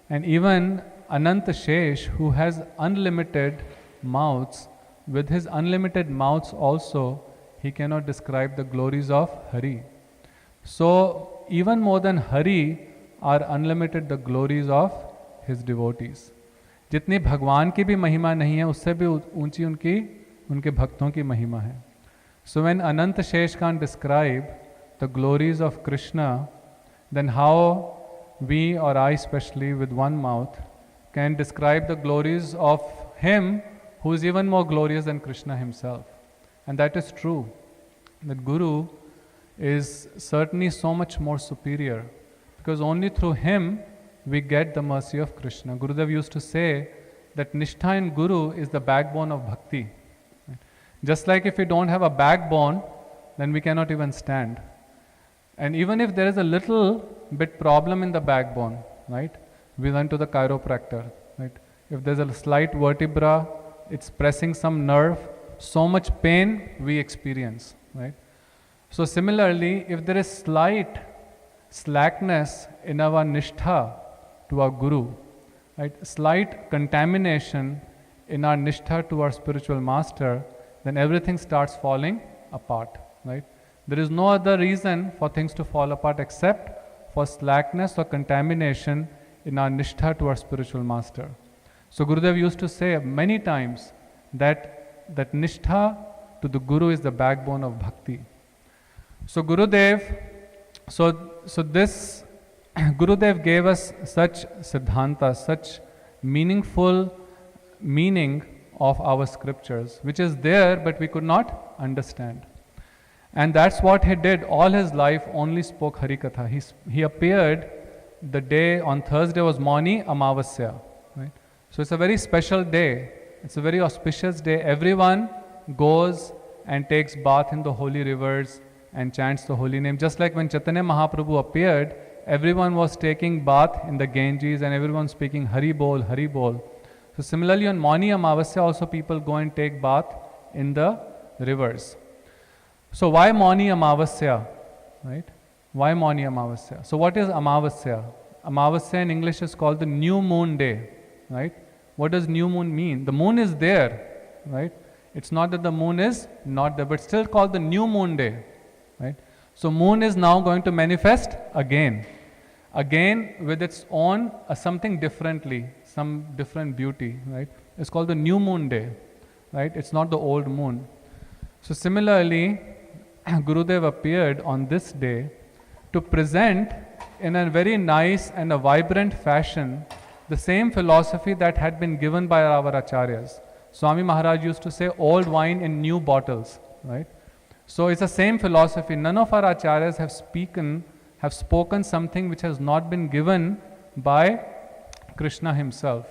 and even Ananta Shesh, who has unlimited mouths, with his unlimited mouths also, he cannot describe the glories of Hari. So even more than Hari are unlimited the glories of his devotees. जितनी भगवान की भी महिमा नहीं है, उससे भी ऊंची उनके भक्तों की महिमा है. So when Ananta Shesh can't describe the glories of Krishna, then how we, or I especially with one mouth, can describe the glories of him who is even more glorious than Krishna himself. And that is true, that Guru is certainly so much more superior, because only through him we get the mercy of Krishna. Gurudev used to say that Nishtha in Guru is the backbone of bhakti. Just like if we don't have a backbone, then we cannot even stand. And even if there is a little bit problem in the backbone, right, we went to the chiropractor, right? If there's a slight vertebra, it's pressing some nerve, so much pain we experience, right? So similarly, if there is slight slackness in our nishtha to our Guru, right, slight contamination in our nishtha to our spiritual master, then everything starts falling apart, right? There is no other reason for things to fall apart except for slackness or contamination in our nishtha to our spiritual master. So Gurudev used to say many times that nishtha to the Guru is the backbone of bhakti. So Gurudev, so this Gurudev gave us such siddhanta, such meaningful meaning of our scriptures, which is there but we could not understand. And that's what he did. All his life only spoke Harikatha. He appeared the day on Thursday was Mauni Amavasya, right? So it's a very special day. It's a very auspicious day. Everyone goes and takes bath in the holy rivers and chants the holy name. Just like when Chaitanya Mahaprabhu appeared, everyone was taking bath in the Ganges and everyone speaking Hari Bol, Hari Bol. So similarly on Mauni Amavasya also people go and take bath in the rivers. So why Mauni Amavasya, right? Why Mauni Amavasya? So what is Amavasya? Amavasya in English is called the new moon day, right? What does new moon mean? The moon is there, right? It's not that the moon is not there, but still called the new moon day, right? So moon is now going to manifest again with its own something differently, some different beauty, right? It's called the new moon day, right? It's not the old moon. So similarly, Gurudev appeared on this day to present in a very nice and a vibrant fashion the same philosophy that had been given by our acharyas. Swami Maharaj used to say old wine in new bottles, right? So it's the same philosophy. None of our acharyas have spoken something which has not been given by Krishna himself,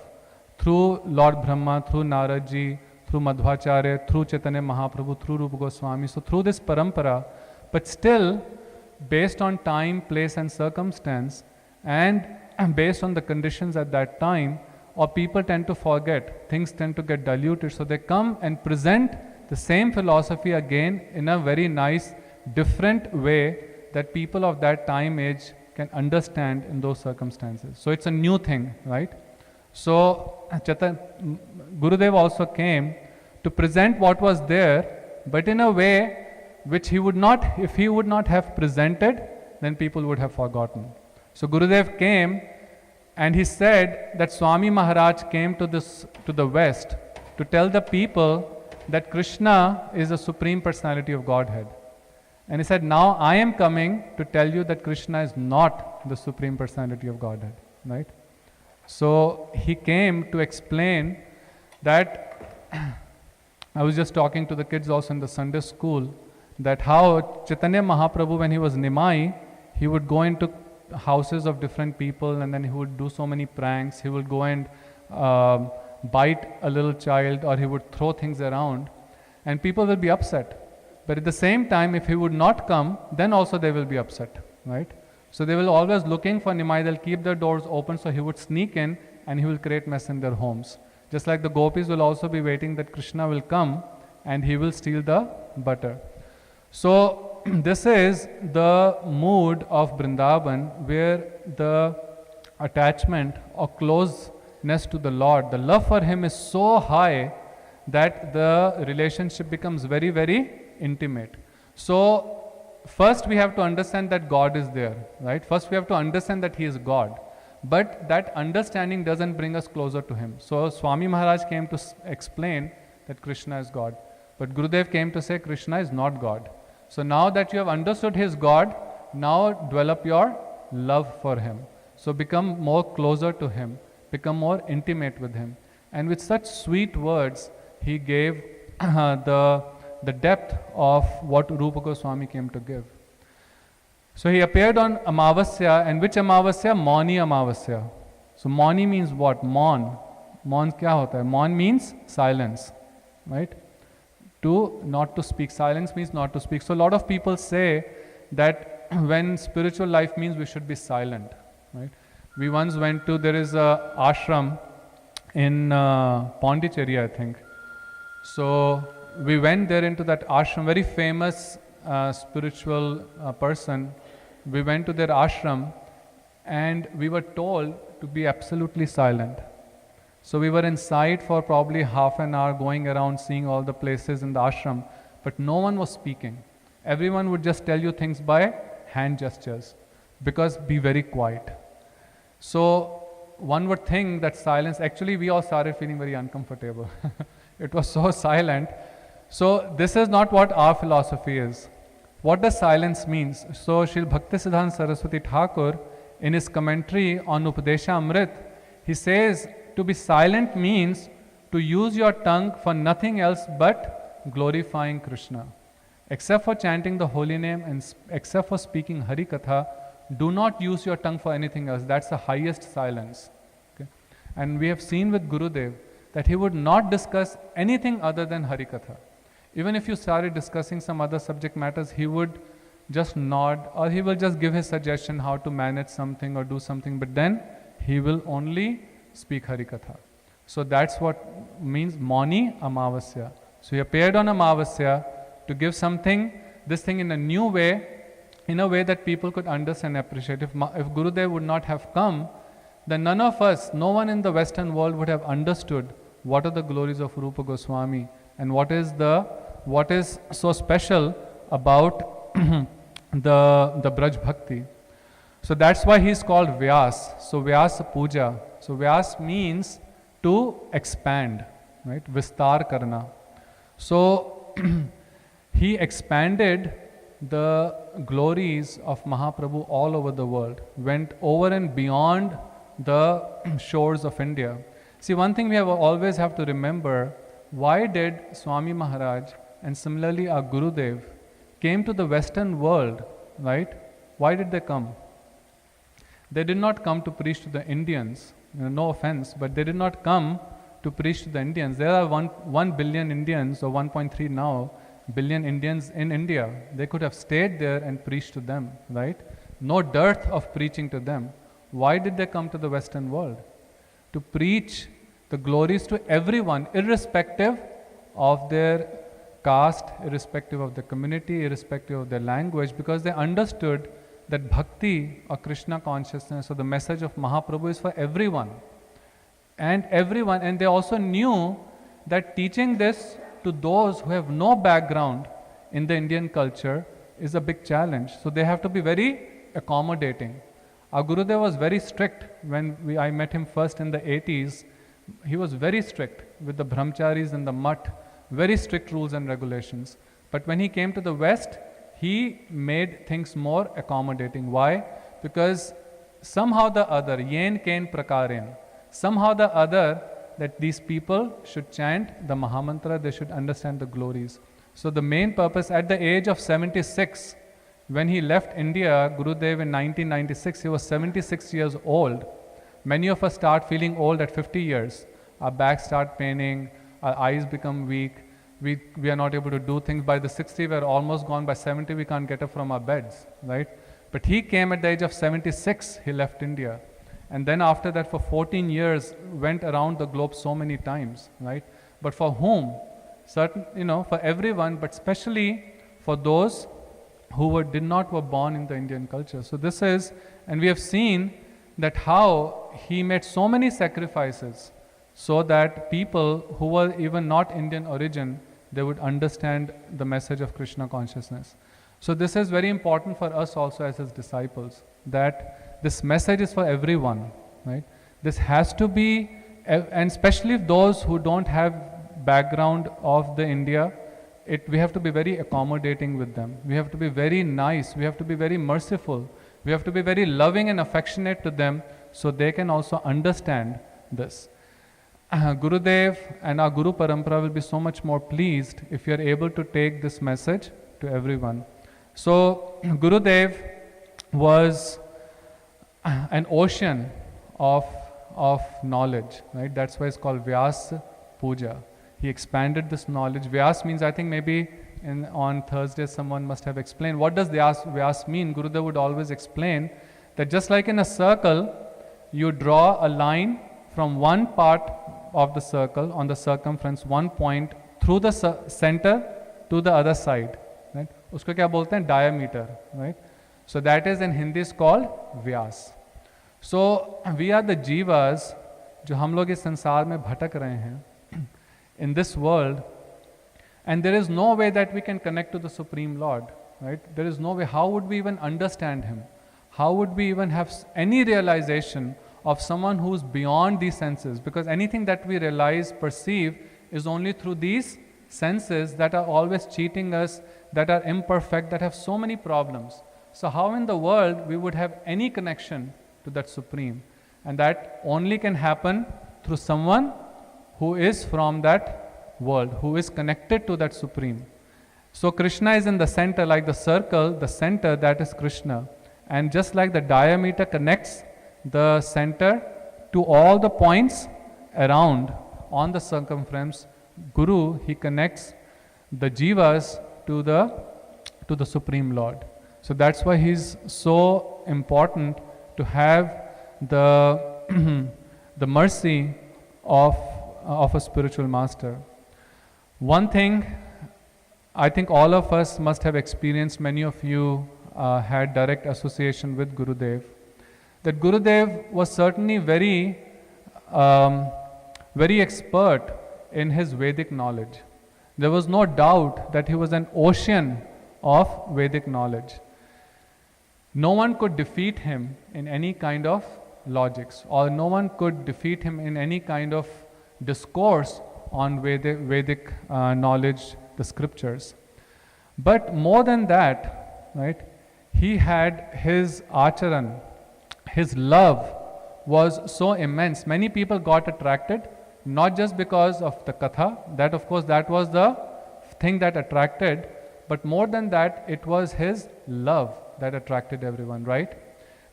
through Lord Brahma, through Naradji, through Madhvacharya, through Chaitanya Mahaprabhu, through Rupa Goswami, so through this parampara, but still based on time, place and circumstance, and based on the conditions at that time, or people tend to forget, things tend to get diluted, so they come and present the same philosophy again in a very nice, different way that people of that time age can understand in those circumstances. So it's a new thing, right? So Gurudev also came to present what was there, but in a way which he would not, if he would not have presented, then people would have forgotten. So Gurudev came and he said that Swami Maharaj came to the West to tell the people that Krishna is the Supreme Personality of Godhead. And he said, now I am coming to tell you that Krishna is not the Supreme Personality of Godhead, right? So he came to explain that I was just talking to the kids also in the Sunday school, that how Chaitanya Mahaprabhu, when he was Nimai, he would go into houses of different people and then he would do so many pranks. He would go and bite a little child, or he would throw things around, and people will be upset. But at the same time, if he would not come, then also they will be upset, right? So they will always looking for Nimai. They'll keep their doors open, so he would sneak in and he will create mess in their homes. Just like the gopis will also be waiting that Krishna will come and he will steal the butter. So this is the mood of Vrindavan, where the attachment or closeness to the Lord, the love for him is so high that the relationship becomes very, very intimate. So first we have to understand that God is there, right? First we have to understand that he is God. But that understanding doesn't bring us closer to him. So Swami Maharaj came to explain that Krishna is God. But Gurudev came to say Krishna is not God. So now that you have understood his God, now develop your love for him. So become more closer to him, become more intimate with him. And with such sweet words, he gave the depth of what Rupa Goswami came to give. So he appeared on Amavasya, and which Amavasya? Mauni Amavasya. So Mauni means what? Maun. Maun kya hota hai? Maun means silence, right? Not to speak. Silence means not to speak. So a lot of people say that when spiritual life means we should be silent, right? We once went to, there is a ashram in Pondicherry, I think. So we went there into that ashram, very famous spiritual person. We went to their ashram and we were told to be absolutely silent. So we were inside for probably half an hour, going around seeing all the places in the ashram, but no one was speaking. Everyone would just tell you things by hand gestures, because be very quiet. So one would think that silence, actually we all started feeling very uncomfortable. It was so silent. So this is not what our philosophy is. What does silence means? So Srila Bhaktisiddhanta Saraswati Thakur, in his commentary on Upadesha Amrit, he says to be silent means to use your tongue for nothing else but glorifying Krishna. Except for chanting the holy name and except for speaking Hari Katha, do not use your tongue for anything else. That's the highest silence. Okay? And we have seen with Gurudev that he would not discuss anything other than Hari Katha. Even if you started discussing some other subject matters, he would just nod, or he will just give his suggestion how to manage something or do something, but then he will only speak Hari Katha. So that's what means Mauni Amavasya. So he appeared on Amavasya to give something, this thing in a new way, in a way that people could understand and appreciate. If Gurudev would not have come, then none of us, no one in the Western world would have understood what are the glories of Rupa Goswami and what is so special about the Braj Bhakti. So that's why he is called Vyas. So Vyasa Puja. So Vyas means to expand, right? Vistar karna. So he expanded the glories of Mahaprabhu all over the world, went over and beyond the shores of India. See, one thing we always have to remember, why did Swami Maharaj and similarly our Gurudev came to the Western world, right? Why did they come? They did not come to preach to the Indians, no offense, but they did not come to preach to the Indians. There are 1 billion Indians, or 1.3 now, billion Indians in India. They could have stayed there and preached to them, right? No dearth of preaching to them. Why did they come to the Western world? To preach the glories to everyone, irrespective of their caste, irrespective of their community, irrespective of their language, because they understood that bhakti or Krishna consciousness or the message of Mahaprabhu is for everyone. And they also knew that teaching this to those who have no background in the Indian culture is a big challenge. So they have to be very accommodating. Our Gurudev was very strict. When I met him first in the 80s, he was very strict with the brahmacharis and the mutt, very strict rules and regulations. But when he came to the West, he made things more accommodating. Why? Because somehow the other, yen ken prakaren, somehow the other, that these people should chant the Mahamantra, they should understand the glories. So the main purpose, at the age of 76, when he left India, Gurudev in 1996, he was 76 years old. Many of us start feeling old at 50 years. Our backs start paining, our eyes become weak, we are not able to do things. By the 60, we are almost gone. By 70, we can't get up from our beds, right? But he came at the age of 76, he left India. And then after that, for 14 years, went around the globe so many times, right? But for whom? For everyone, but especially for those who were born in the Indian culture. So this is, and we have seen that how he made so many sacrifices so that people who were even not Indian origin, they would understand the message of Krishna consciousness. So this is very important for us also as his disciples, that this message is for everyone, right? This has to be, and especially those who don't have background of the India, we have to be very accommodating with them. We have to be very nice. We have to be very merciful. We have to be very loving and affectionate to them so they can also understand this. Gurudev and our Guru Parampara will be so much more pleased if you are able to take this message to everyone. So Gurudev was an ocean of knowledge, right? That's why it's called Vyasa Puja. He expanded this knowledge. Vyas means, I think maybe on Thursday someone must have explained, what does Vyas mean? Gurudev would always explain that just like in a circle, you draw a line from one part of the circle, on the circumference, one point, through the center to the other side, right? Usko kya bolte hain? Diameter, right? So that is in Hindi is called Vyas. So we are the jivas, जो हम लोग इस संसार में भटक रहे हैं, in this world, and there is no way that we can connect to the Supreme Lord, right? There is no way. How would we even understand Him? How would we even have any realization of someone who is beyond these senses? Because anything that we realize, perceive, is only through these senses that are always cheating us, that are imperfect, that have so many problems. So how in the world we would have any connection to that Supreme? And that only can happen through someone who is from that world, who is connected to that Supreme. So Krishna is in the center, like the circle, the center, that is Krishna. And just like the diameter connects the center to all the points around on the circumference, Guru, he connects the jivas to the Supreme Lord. So that's why he's so important to have the the mercy of a spiritual master. One thing I think all of us must have experienced, many of you had direct association with Gurudev, that Gurudev was certainly very expert in his Vedic knowledge. There was no doubt that he was an ocean of Vedic knowledge. No one could defeat him in any kind of logics, or no one could defeat him in any kind of discourse on Vedic knowledge, the scriptures. But more than that, right, he had his acharan, his love was so immense. Many people got attracted, not just because of the katha, that of course that was the thing that attracted, but more than that, it was his love that attracted everyone, right?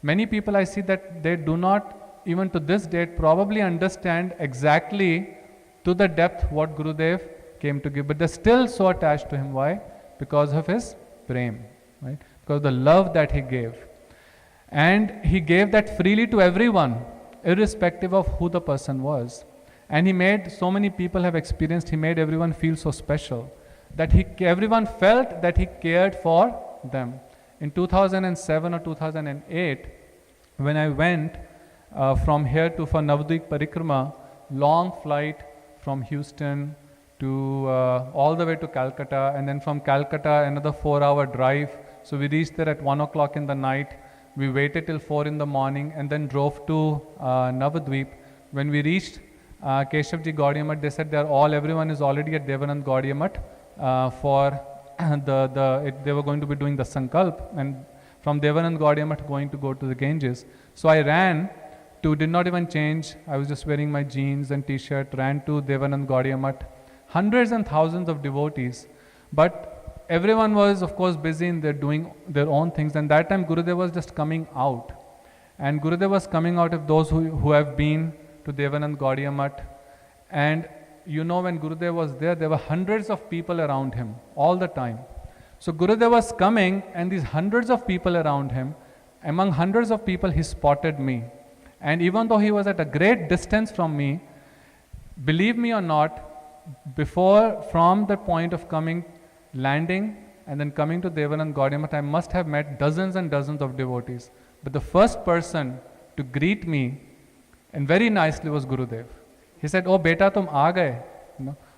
Many people I see that they do not, even to this date, probably understand exactly to the depth what Gurudev came to give, but they're still so attached to him. Why? Because of his prem, right? Because of the love that he gave. And he gave that freely to everyone, irrespective of who the person was. And he made, so many people have experienced, he made everyone feel so special, that everyone felt that he cared for them. In 2007 or 2008, when I went from here for Navadvip Parikrama, long flight from Houston to all the way to Calcutta, and then from Calcutta another 4-hour drive. So we reached there at 1 o'clock in the night. We waited till 4 in the morning and then drove to Navadvip. When we reached Keshavji Gaudiya Math, they said everyone is already at Devanand Gaudiya Math for they were going to be doing the Sankalp, and from Devanand Gaudiya Math going to go to the Ganges. So I ran did not even change. I was just wearing my jeans and t-shirt, ran to Devanand Gaudiya Math. Hundreds and thousands of devotees. But everyone was, of course, busy in doing their own things. And that time Gurudev was just coming out. And Gurudev was coming out of those who have been to Devanand Gaudiya Math. And you know, when Gurudev was there were hundreds of people around him all the time. So Gurudev was coming, and these hundreds of people around him, among hundreds of people, he spotted me. And even though he was at a great distance from me, believe me or not, from the point of coming, landing, and then coming to Devanand Gaudiya Math, I must have met dozens and dozens of devotees. But the first person to greet me, and very nicely, was Gurudev. He said, "Oh beta, tum aa gaye,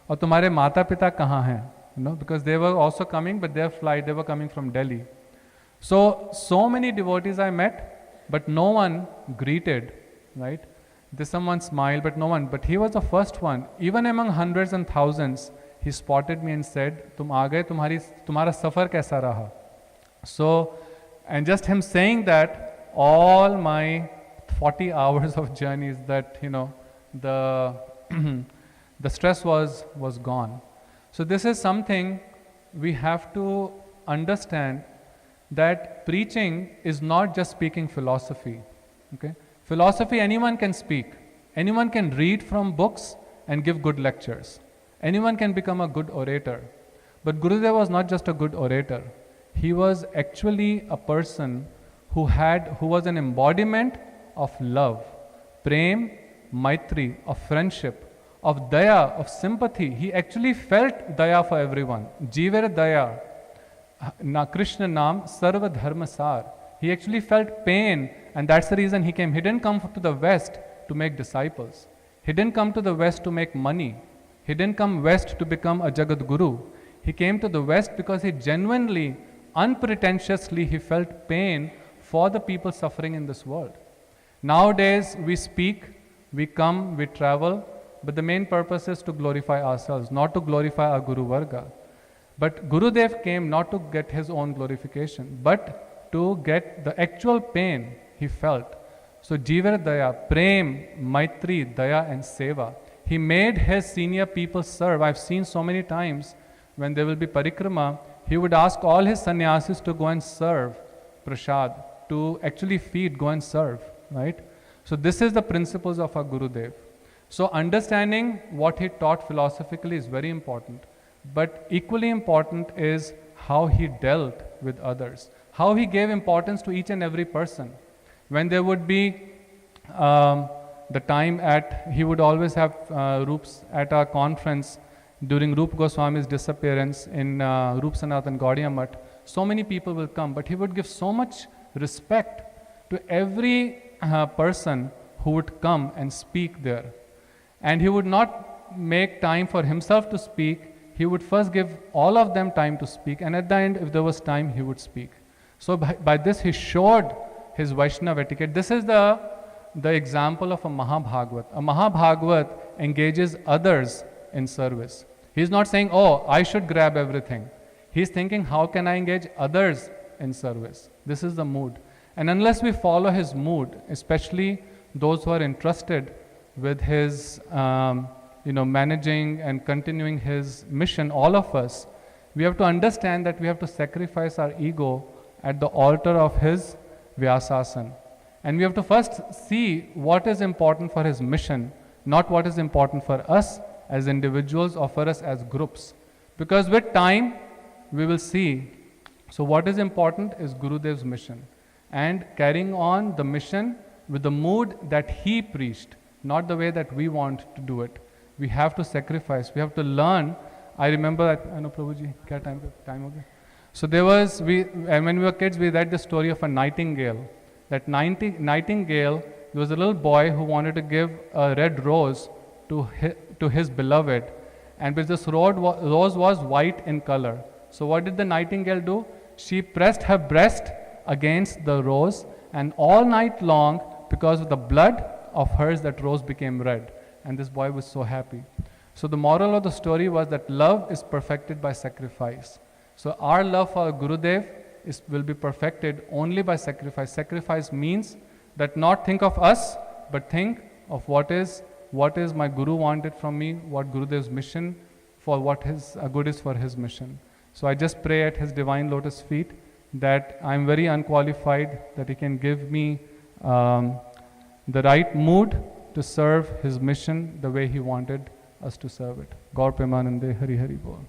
aur tumhare mata pita kahan hain?" Because they were also coming, but their flight, they were coming from Delhi. So many devotees I met, but no one greeted, right? Someone smiled, but no one. But he was the first one. Even among hundreds and thousands, he spotted me and said, "Tum aa gaye, tumhara safar kaisa raha?" So, and just him saying that, all my 40 hours of journeys, that, the stress was gone. So this is something we have to understand, that preaching is not just speaking philosophy. Okay? Philosophy anyone can speak. Anyone can read from books and give good lectures. Anyone can become a good orator. But Gurudev was not just a good orator. He was actually a person who was an embodiment of love, prem, maitri, of friendship, of daya, of sympathy. He actually felt daya for everyone. Jiver daya, na Krishna naam, sarva dharma sar. He actually felt pain, and that's the reason he came. He didn't come to the West to make disciples. He didn't come to the West to make money. He didn't come West to become a Jagat Guru. He came to the West because he genuinely, unpretentiously, he felt pain for the people suffering in this world. Nowadays, we speak, we come, we travel, but the main purpose is to glorify ourselves, not to glorify our Guru Varga. But Gurudev came not to get his own glorification, but to get the actual pain he felt. So Jivar Daya, Prem, Maitri, Daya and Seva. He made his senior people serve. I've seen so many times when there will be parikrama, he would ask all his sannyasis to go and serve prasad, to actually feed, go and serve, right? So this is the principles of our Gurudev. So understanding what he taught philosophically is very important. But equally important is how he dealt with others, how he gave importance to each and every person. When there would be the time he would always have Roops at our conference during Rupa Goswami's disappearance in Rup Sanatan Gaudiya Math. So many people will come, but he would give so much respect to every person who would come and speak there. And he would not make time for himself to speak. He would first give all of them time to speak, and at the end, if there was time, he would speak. So by this, he showed his Vaishnava etiquette. This is the example of a Mahabhagavat. A Mahabhagavat engages others in service. He's not saying, "Oh, I should grab everything." He's thinking, how can I engage others in service? This is the mood. And unless we follow his mood, especially those who are entrusted with his managing and continuing his mission, all of us, we have to understand that we have to sacrifice our ego at the altar of his Vyasasana. And we have to first see what is important for his mission, not what is important for us as individuals or for us as groups. Because with time, we will see. So what is important is Gurudev's mission. And carrying on the mission with the mood that he preached, not the way that we want to do it. We have to sacrifice. We have to learn. I remember that, I know Prabhuji, kya time ho gaya? So when we were kids, we read the story of a nightingale. That nightingale, there was a little boy who wanted to give a red rose to his beloved. And because this rose was white in color. So what did the nightingale do? She pressed her breast against the rose, and all night long, because of the blood of hers, that rose became red. And this boy was so happy. So the moral of the story was that love is perfected by sacrifice. So our love for Gurudev will be perfected only by sacrifice. Sacrifice means that not think of us, but think of what is my Guru wanted from me, what Gurudev's mission, for what his good is for his mission. So I just pray at his divine lotus feet that I am very unqualified, that he can give me the right mood to serve his mission the way he wanted us to serve it. Gaur Premanande Hari Hari Bol.